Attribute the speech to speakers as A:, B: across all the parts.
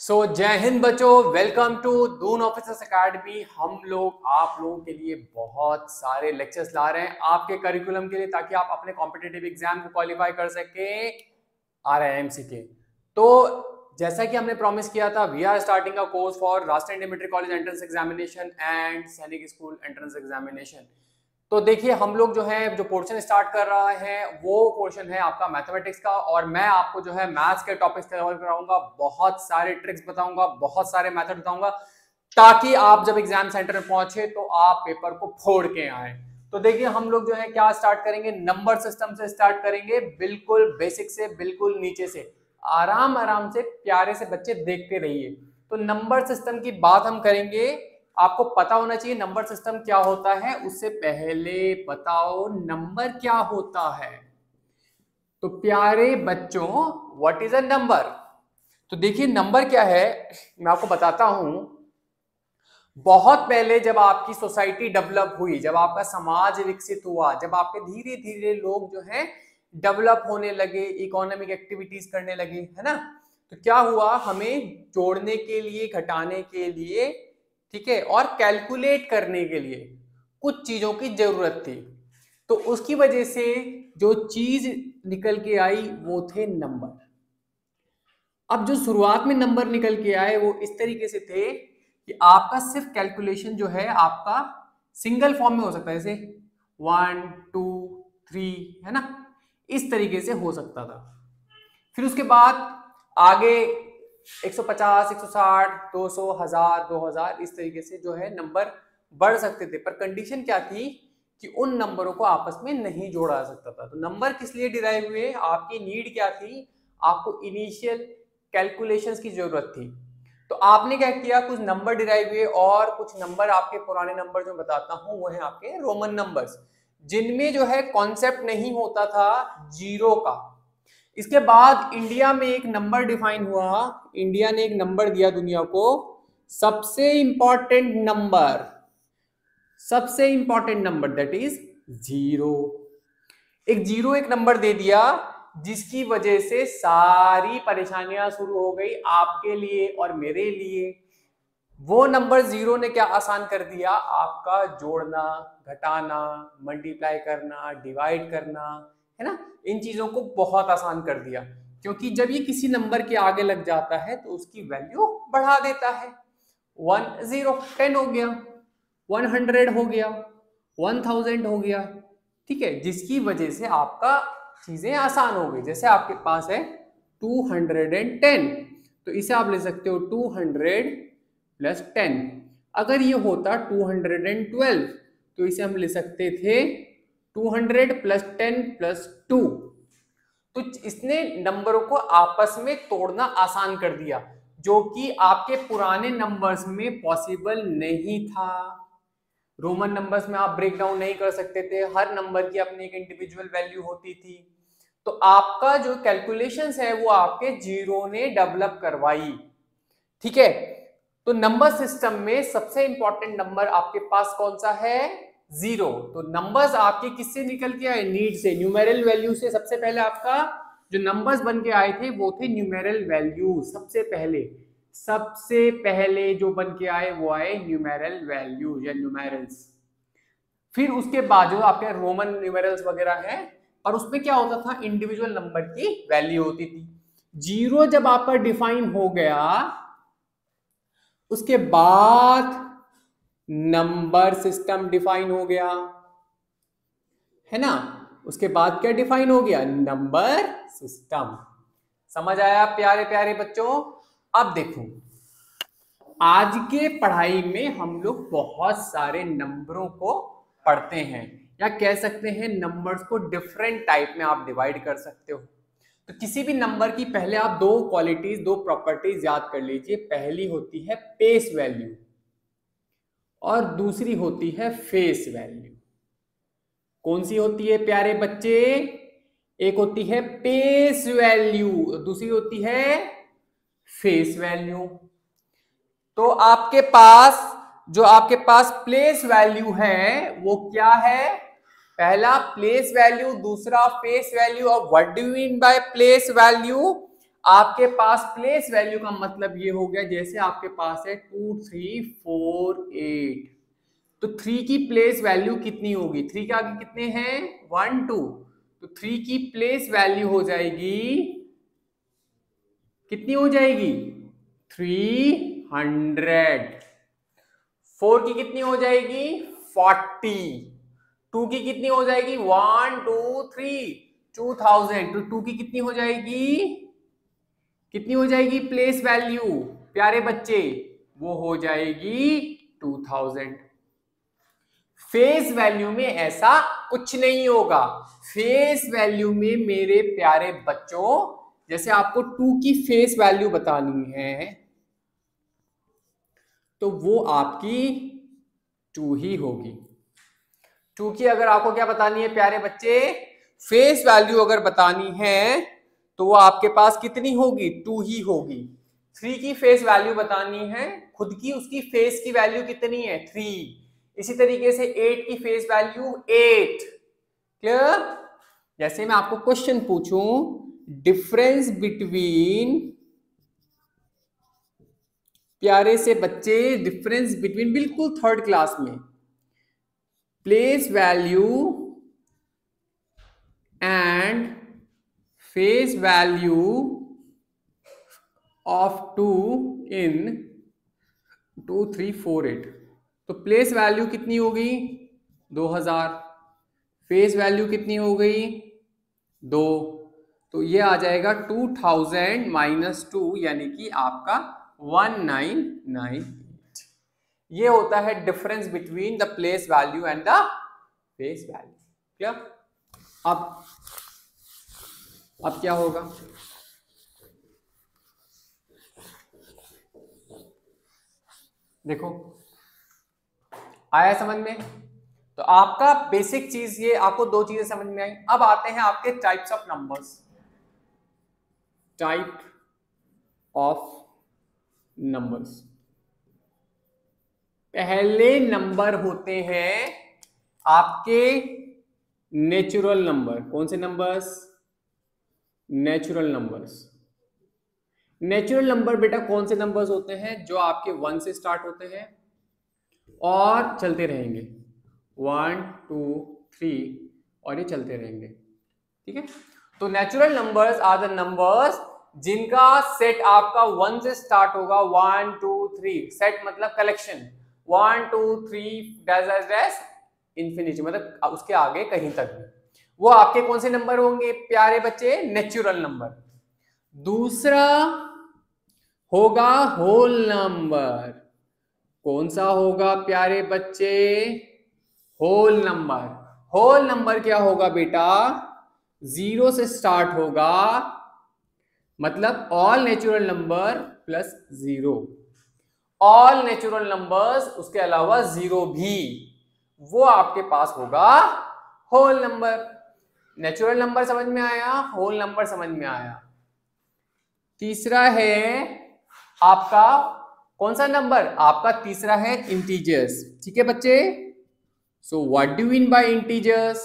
A: जय हिंद बच्चों, welcome to Doon officers academy. हम लोग आप लोगों के लिए बहुत सारे लेक्चर्स ला रहे हैं आपके करिकुलम के लिए, ताकि आप अपने कॉम्पिटिटिव एग्जाम को क्वालिफाई कर सके RIMC के। तो जैसा कि हमने प्रॉमिस किया था, we are starting a course for Rashtriya inter medical college entrance examination and Sainik school entrance examination. तो देखिए, हम लोग जो है जो पोर्शन स्टार्ट कर रहा है वो पोर्शन है आपका मैथमेटिक्स का, और मैं आपको जो है मैथ्स के टॉपिक्स कवर कराऊंगा, बहुत सारे ट्रिक्स बताऊंगा, बहुत सारे मेथड बताऊंगा, ताकि आप जब एग्जाम सेंटर में पहुंचे तो आप पेपर को फोड़ के आए। तो देखिए, हम लोग जो है क्या स्टार्ट करेंगे, नंबर सिस्टम से स्टार्ट करेंगे, बिल्कुल बेसिक से, बिल्कुल नीचे से, आराम आराम से, प्यारे से बच्चे देखते रहिए। तो नंबर सिस्टम की बात हम करेंगे। आपको पता होना चाहिए नंबर सिस्टम क्या होता है। उससे पहले बताओ नंबर क्या होता है। तो प्यारे बच्चों, व्हाट इज अ नंबर? तो देखिए, नंबर क्या है मैं आपको बताता हूं। बहुत पहले जब आपकी सोसाइटी डेवलप हुई, जब आपका समाज विकसित हुआ, जब आपके धीरे धीरे लोग जो है डेवलप होने लगे, इकोनॉमिक एक्टिविटीज करने लगे, है ना, तो क्या हुआ, हमें जोड़ने के लिए, घटाने के लिए, ठीक है, और कैलकुलेट करने के लिए कुछ चीजों की जरूरत थी। तो उसकी वजह से जो चीज निकल के आई वो थे नंबर। अब जो शुरुआत में नंबर निकल के आए वो इस तरीके से थे कि आपका सिर्फ कैलकुलेशन जो है आपका सिंगल फॉर्म में हो सकता है, जैसे 1 2 3, है ना, इस तरीके से हो सकता था। फिर उसके बाद आगे 150, 160, 200, 1000, 2000, इस तरीके से जो है नंबर बढ़ सकते थे। पर कंडीशन क्या थी कि उन नंबरों को आपस में नहीं जोड़ा जा सकता था। तो नंबर किस लिए डिराइव हुए, आपकी नीड क्या थी, आपको इनिशियल कैलकुलेशंस की जरूरत थी। तो आपने क्या किया, कुछ नंबर डिराइव हुए, और कुछ नंबर आपके पुराने नंबर जो बताता हूं वो है आपके रोमन नंबर्स, जिनमें जो है कॉन्सेप्ट नहीं होता था जीरो का। इसके बाद इंडिया में एक नंबर डिफाइन हुआ, इंडिया ने एक नंबर दिया दुनिया को, सबसे इंपॉर्टेंट नंबर, सबसे important number, that is zero. एक जीरो एक नंबर दे दिया, जिसकी वजह से सारी परेशानियां शुरू हो गई आपके लिए और मेरे लिए। वो नंबर जीरो ने क्या आसान कर दिया, आपका जोड़ना, घटाना, मल्टीप्लाई करना, डिवाइड करना, है ना, इन चीजों को बहुत आसान कर दिया। क्योंकि जब ये किसी नंबर के आगे लग जाता है तो उसकी वैल्यू बढ़ा देता है। 1 0 10 हो गया, 100 हो गया, 1000 हो गया, ठीक है, जिसकी वजह से आपका चीजें आसान हो गई। जैसे आपके पास है 210, तो इसे आप ले सकते हो 200 प्लस 10। अगर ये होता 212, तो इसे हम ले सकते थे 200 प्लस 10 प्लस 2। तो इसने नंबरों को आपस में तोड़ना आसान कर दिया, जो कि आपके पुराने नंबर्स में पॉसिबल नहीं था। रोमन नंबर्स में आप ब्रेक डाउन नहीं कर सकते थे, हर नंबर की अपनी एक इंडिविजुअल वैल्यू होती थी। तो आपका जो कैलकुलेशंस है वो आपके जीरो ने डेवलप करवाई, ठीक है। तो नंबर सिस्टम में सबसे इंपॉर्टेंट नंबर आपके पास कौन सा है, जीरो। तो नंबर्स आपके किससे निकल के आए, नीड से, न्यूमेरल वैल्यू से। सबसे पहले आपका जो नंबर्स बन के आए थे वो थे न्यूमेरल वैल्यू। सबसे पहले जो बन के आए वो आए न्यूमेरल वैल्यू या न्यूमेरल्स। फिर उसके बाद जो आपके रोमन न्यूमेरल्स वगैरह है, और उसमें क्या होता था, इंडिविजुअल नंबर की वैल्यू होती थी। जीरो जब आपका डिफाइन हो गया, उसके बाद नंबर सिस्टम डिफाइन हो गया, है ना। उसके बाद क्या डिफाइन हो गया, नंबर सिस्टम। समझ आया प्यारे प्यारे बच्चों? अब देखो, आज के पढ़ाई में हम लोग बहुत सारे नंबरों को पढ़ते हैं, या कह सकते हैं नंबर्स को डिफरेंट टाइप में आप डिवाइड कर सकते हो। तो किसी भी नंबर की पहले आप दो क्वालिटीज, दो प्रॉपर्टीज याद कर लीजिए। पहली होती है पेस वैल्यू और दूसरी होती है फेस वैल्यू। कौन सी होती है प्यारे बच्चे? एक होती है पेस वैल्यू, दूसरी होती है फेस वैल्यू। तो आपके पास प्लेस वैल्यू है वो क्या है, पहला प्लेस वैल्यू, दूसरा फेस वैल्यू। और what do you mean by place value? आपके पास प्लेस वैल्यू का मतलब ये हो गया, जैसे आपके पास है 2 3 4 8, तो 3 की प्लेस वैल्यू कितनी होगी? 3 के आगे कितने हैं? 1 2, तो 3 की प्लेस वैल्यू हो जाएगी, कितनी हो जाएगी? 300। 4 की कितनी हो जाएगी? 40। 2 की कितनी हो जाएगी? 1 2 3 2000। तो 2 की कितनी हो जाएगी? कितनी हो जाएगी प्लेस वैल्यू प्यारे बच्चे? वो हो जाएगी 2000। फेस वैल्यू में ऐसा कुछ नहीं होगा। फेस वैल्यू में मेरे प्यारे बच्चों, जैसे आपको 2 की फेस वैल्यू बतानी है तो वो आपकी 2 ही होगी। 2 की अगर आपको क्या बतानी है प्यारे बच्चे? फेस वैल्यू अगर बतानी है तो वो आपके पास कितनी होगी? 2 ही होगी। 3 की फेस वैल्यू बतानी है, खुद की उसकी फेस की वैल्यू कितनी है? 3। इसी तरीके से 8 की फेस वैल्यू 8। क्लियर? जैसे मैं आपको क्वेश्चन पूछूं, डिफरेंस बिटवीन, प्यारे से बच्चे, डिफरेंस बिटवीन, बिल्कुल थर्ड क्लास में, place value and face value of 2 इन 2 3 4 8। तो प्लेस वैल्यू कितनी हो गई? 2000। फेस वैल्यू कितनी हो गई? 2। तो ये आ जाएगा 2000 माइनस 2, यानी कि आपका 1998। ये होता है difference between the place value and the face value. Clear? अब क्या होगा? देखो, आया समझ में? तो आपका बेसिक चीज ये, आपको दो चीजें समझ में आई। अब आते हैं आपके types of numbers. Type of numbers, पहले नंबर होते हैं आपके नेचुरल नंबर। कौन से numbers? Natural numbers. Natural number बेटा कौन से नंबर्स होते हैं? जो आपके 1 से स्टार्ट होते हैं और चलते रहेंगे, 1 2 3, और ये चलते रहेंगे। ठीक है? तो natural numbers are the numbers जिनका सेट आपका 1 से स्टार्ट होगा, 1 2 3, सेट मतलब collection, 1 2 3 dash dash dash infinity, मतलब उसके आगे कहीं तक भी। वो आपके कौन से नंबर होंगे प्यारे बच्चे? Natural number. दूसरा होगा होल नंबर। कौन सा होगा प्यारे बच्चे? Whole number. होल नंबर क्या होगा बेटा? 0 से स्टार्ट होगा, मतलब all natural number plus 0। All natural numbers, उसके अलावा 0 भी, वो आपके पास होगा होल नंबर। नेचुरल नंबर समझ में आया? होल नंबर समझ में आया? तीसरा है आपका कौन सा नंबर? आपका तीसरा है इंटीजर्स। ठीक है बच्चे? So what do mean by integers?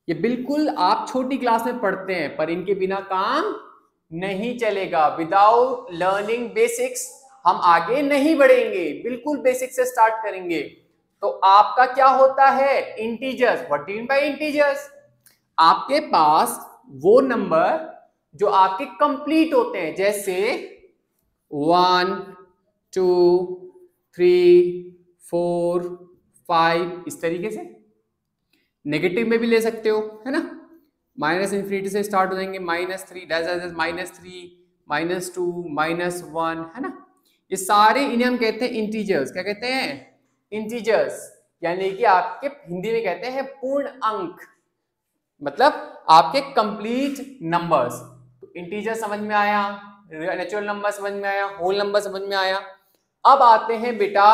A: ये बिल्कुल आप छोटी क्लास में पढ़ते हैं, पर इनके बिना काम नहीं चलेगा। विदाउट लर्निंग बेसिक्स हम आगे नहीं बढ़ेंगे, बिल्कुल बेसिक से स्टार्ट करेंगे। तो आपका क्या होता है? Integers. What do mean by integers? आपके पास वो नंबर जो आपके कंप्लीट होते हैं, जैसे 1 2 3 4 5, इस तरीके से। नेगेटिव में भी ले सकते हो, है ना? माइनस इंफिनिटी से स्टार्ट हो जाएंगे, -3 -3 -2 -1, है ना? ये सारे, इन्हें हम कहते हैं इंटीजर्स। क्या कहते हैं? इंटीजर्स, यानी कि आपके हिंदी में कहते हैं पूर्ण अंक, मतलब आपके कंप्लीट नंबर्स। तो इंटीजर समझ में आया, नेचुरल नंबर समझ में आया, होल नंबर समझ में आया। अब आते हैं बेटा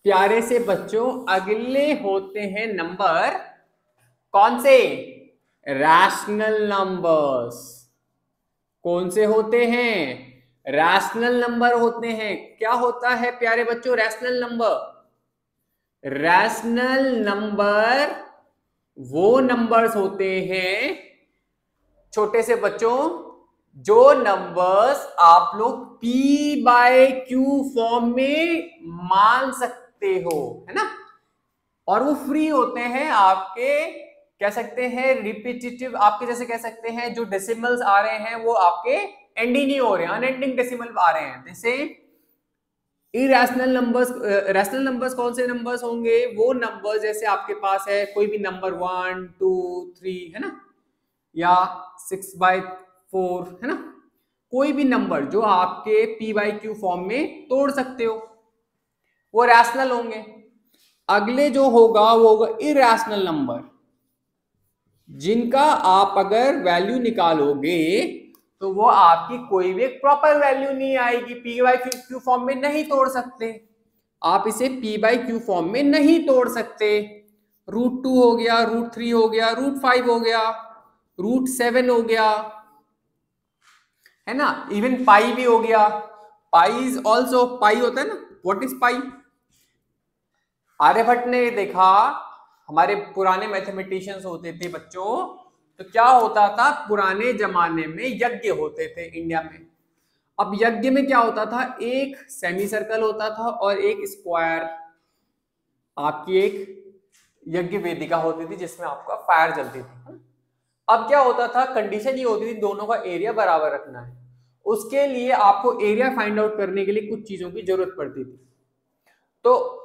A: प्यारे से बच्चों, अगले होते हैं नंबर, कौन से? Rational numbers. कौन से होते हैं? रैशनल नंबर होते हैं। क्या होता है प्यारे बच्चों रैशनल नंबर? रैशनल नंबर वो नंबर्स होते हैं छोटे से बच्चों, जो नंबर्स आप लोग P बाय Q फॉर्म में मान सकते हो, है ना, और वो फ्री होते हैं आपके, कह सकते हैं रिपीटेटिव, आपके जैसे कह सकते हैं जो डेसिमल्स आ रहे हैं वो आपके एंडिंग नहीं हो रहे हैं, अनएंडिंग डेसिमल आ रहे हैं। जैसे इरेशनल नंबर्स, रैशनल नंबर्स कौन से नंबर्स होंगे, वो नंबर्स जैसे आपके पास है कोई भी नंबर 1 2 3, है ना, या 6/4, है ना, कोई भी नंबर जो आपके P बाई Q फॉर्म में तोड़ सकते हो, वो रैशनल होंगे। अगले जो होगा वो होगा इरेशनल नंबर, जिनका आप अगर वैल्यू निकालोगे तो वो आपकी कोई भी एक प्रॉपर वैल्यू नहीं आएगी, P बाई Q फॉर्म में नहीं तोड़ सकते आप, इसे P बाई Q फॉर्म में नहीं तोड़ सकते। √2 हो गया, √3 हो गया, √5 हो गया, √7 हो गया, है ना, इवन पाई भी हो गया। पाई इज ऑल्सो, पाई होता है ना, व्हाट इज पाई? आर्यभट्ट ने देखा, हमारे पुराने मैथमेटिशियंस होते थे बच्चों, तो क्या होता था, पुराने जमाने में यज्ञ होते थे इंडिया में। अब यज्ञ में क्या होता था, एक सेमी सर्कल होता था और एक स्क्वायर, आपकी एक यज्ञ वेदिका होती थी जिसमें आपका फायर जलती थी। अब क्या होता था, कंडीशन ये होती थी दोनों का एरिया बराबर रखना है, उसके लिए आपको एरिया फाइंड आउट करने के लिए कुछ चीजों की जरूरत पड़ती थी। तो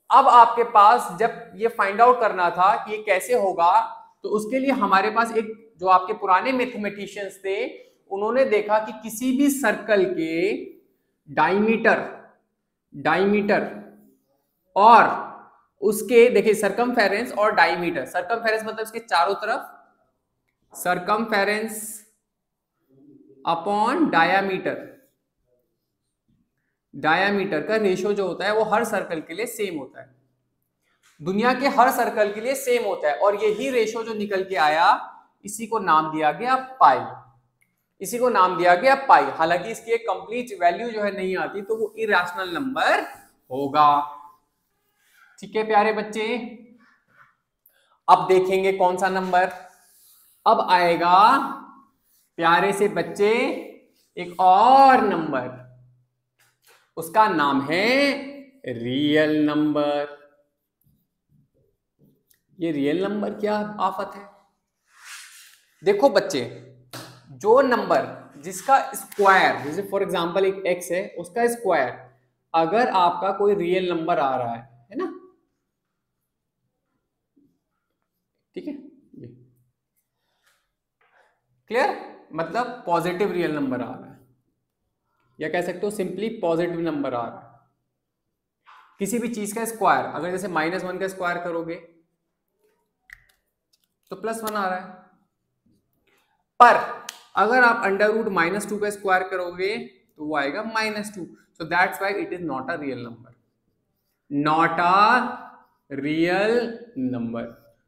A: अब आपके पास जब ये फाइंड आउट करना था कि ये कैसे होगा, तो उसके लिए हमारे पास एक जो आपके पुराने मैथमेटिशियंस थे, उन्होंने देखा कि किसी भी सर्कल के डायमीटर और उसके, देखिए सरकमफेरेंस और डायमीटर, सरकमफेरेंस मतलब इसके चारों तरफ, सरकमफेरेंस अपॉन डायामीटर का रेशियो जो होता है वो हर सर्कल के लिए सेम होता है, दुनिया के हर सर्कल के लिए सेम होता है, और यही रेशियो जो निकल के आया इसी को नाम दिया गया पाई, इसी को नाम दिया गया पाई। हालांकि इसकी एक कंप्लीट वैल्यू जो है नहीं आती, तो वो इरेशनल नंबर होगा। ठीक है प्यारे बच्चे, अब देखेंगे कौन सा नंबर, अब आएगा प्यारे से बच्चे एक और नंबर, उसका नाम है रियल नंबर। ये रियल नंबर क्या आफत है? देखो बच्चे, जो नंबर जिसका स्क्वायर, जैसे फॉर एग्जांपल एक x है, उसका स्क्वायर, अगर आपका कोई रियल नंबर आ रहा है ना, ठीक है, ये क्लियर, मतलब पॉजिटिव रियल नंबर आ रहा है, या कह सकते हो सिंपली पॉजिटिव नंबर आ रहा है। किसी भी चीज का स्क्वायर, अगर जैसे -1 का स्क्वायर करोगे तो +1 आ रहा है, पर अगर आप √-2 का स्क्वायर करोगे तो वो आएगा -2, so that's why it is not a real number, not a real number.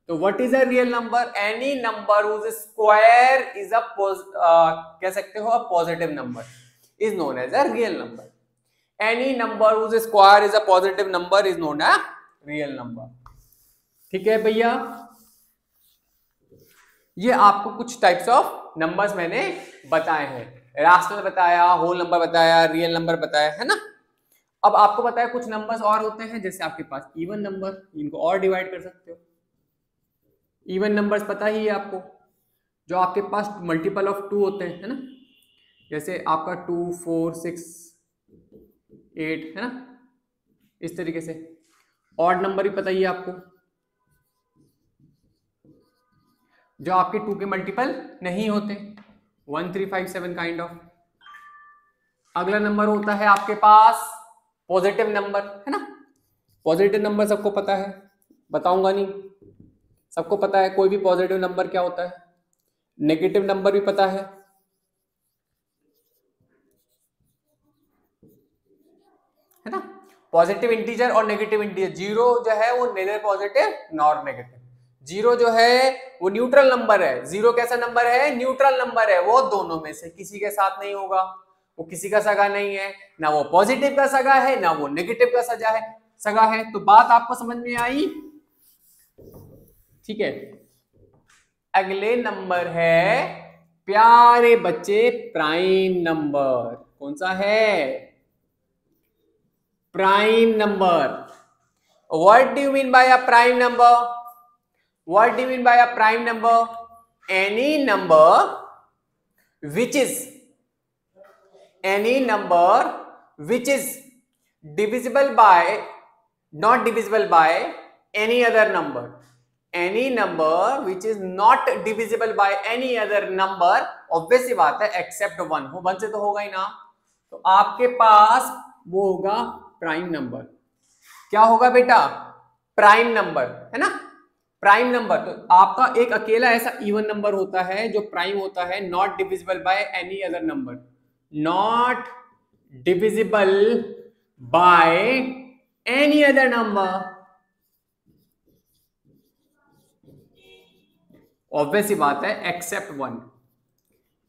A: तो what is a real number? Any number whose square is a, कह सकते हो, a positive number is known as a real number. Any number whose square is a positive number is known a real number. ठीक है भैया, ये आपको कुछ types of numbers मैंने बताए हैं, रैशनल बताया, होल नंबर बताया, रियल नंबर बताया, है ना। अब आपको बताया कुछ नंबर्स और होते हैं, जैसे आपके पास इवन नंबर, इनको और डिवाइड कर सकते हो। इवन नंबर्स पता ही है आपको, जो आपके पास मल्टीपल ऑफ 2 होते हैं, है ना, जैसे आपका 2 4 6 8, है ना, इस तरीके से। ऑड नंबर भी पता ही है आपको, जो आपके 2 के मल्टीपल नहीं होते, 1 3 5 7 काइंड ऑफ। अगला नंबर होता है आपके पास पॉजिटिव नंबर, है ना। पॉजिटिव नंबर सबको पता है, बताऊंगा नहीं, सबको पता है कोई भी पॉजिटिव नंबर क्या होता है। नेगेटिव नंबर भी पता है ना, पॉजिटिव इंटीजर और नेगेटिव इंटीजर। जीरो जो है वो neither positive nor negative, zero जो है वो न्यूट्रल नंबर है। जीरो कैसा नंबर है? न्यूट्रल नंबर है, वो दोनों में से किसी के साथ नहीं होगा, वो किसी का सगा नहीं है, ना वो पॉजिटिव का सगा है ना वो नेगेटिव का सगा है। तो बात आपको समझ में आई? ठीक है, अगले नंबर है प्यारे बच्चे प्राइम नंबर। कौन सा है? Prime number. What do you mean by a prime number? What do you mean by a prime number? Any number which is divisible by, not divisible by any other number. Any number which is not divisible by any other number, obvious सी बात है, except 1 हो, 1 से तो होगा ही ना। तो आपके पास वो होगा प्राइम नंबर। क्या होगा बेटा? प्राइम नंबर, है ना? Prime number. तो आपका एक अकेला ऐसा इवन नंबर होता है जो प्राइम होता है, not divisible by any other number, not divisible by any other number. Obvious ही बात है, एक्सेप्ट 1।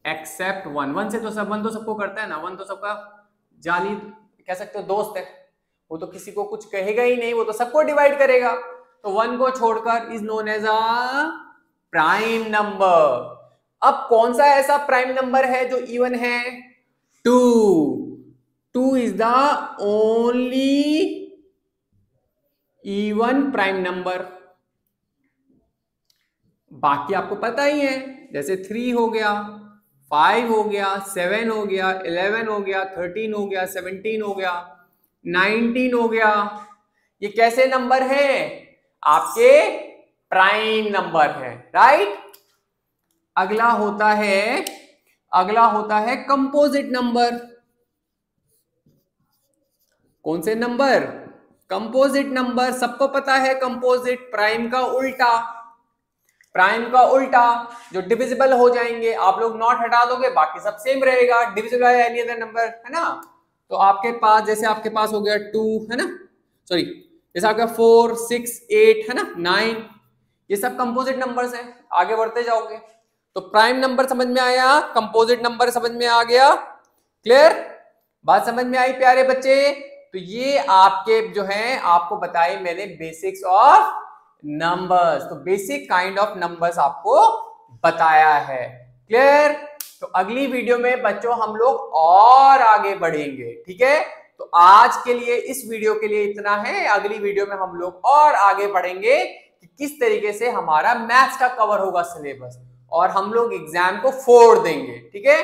A: एक्सेप्ट 1, 1 से तो सब, 1 तो सबको करता है ना, 1 तो सबका जाली कह सकते हो दोस्त है, वो तो किसी को कुछ कहेगा ही नहीं, वो तो सबको डिवाइड करेगा। तो 1 को छोड़कर is known as a prime number. अब कौन सा ऐसा प्राइम नंबर है जो इवन है? 2। 2 is the only even prime number. बाकी आपको पता ही है, जैसे 3 हो गया, 5 हो गया, 7 हो गया, 11 हो गया, 13 हो गया, 17 हो गया, 19 हो गया। ये कैसे नंबर है? आपके प्राइम नंबर है, राइट। अगला होता है कंपोजिट नंबर। कौन से नंबर? Composite number. सबको पता है कंपोजिट, प्राइम का उल्टा। प्राइम का उल्टा जो डिविजिबल हो जाएंगे, आप लोग नॉट हटा दोगे, बाकी सब सेम रहेगा, डिविजिबल है एनी अदर नंबर, है ना। तो आपके पास, जैसे आपके पास हो गया 2, है ना, सॉरी, जैसे आपका 4, 6, 8, है ना, 9, ये सब कंपोजिट नंबर्स हैं। आगे बढ़ते जाओगे तो प्राइम नंबर समझ में आया, कंपोजिट नंबर समझ में आ गया। क्लियर? बात समझ में आई प्यारे बच्चे? तो ये आपके जो है, आपको बताई मैंने बेसिक्स ऑफ नंबर्स। तो बेसिक काइंड ऑफ नंबर्स आपको बताया है। क्लियर? तो अगली वीडियो में बच्चों हम लोग और आगे बढ़ेंगे, ठीक है। तो आज के लिए, इस वीडियो के लिए इतना है। अगली वीडियो में हम लोग और आगे बढ़ेंगे कि किस तरीके से हमारा मैथ्स का कवर होगा सिलेबस, और हम लोग एग्जाम को फोड़ देंगे, ठीक है।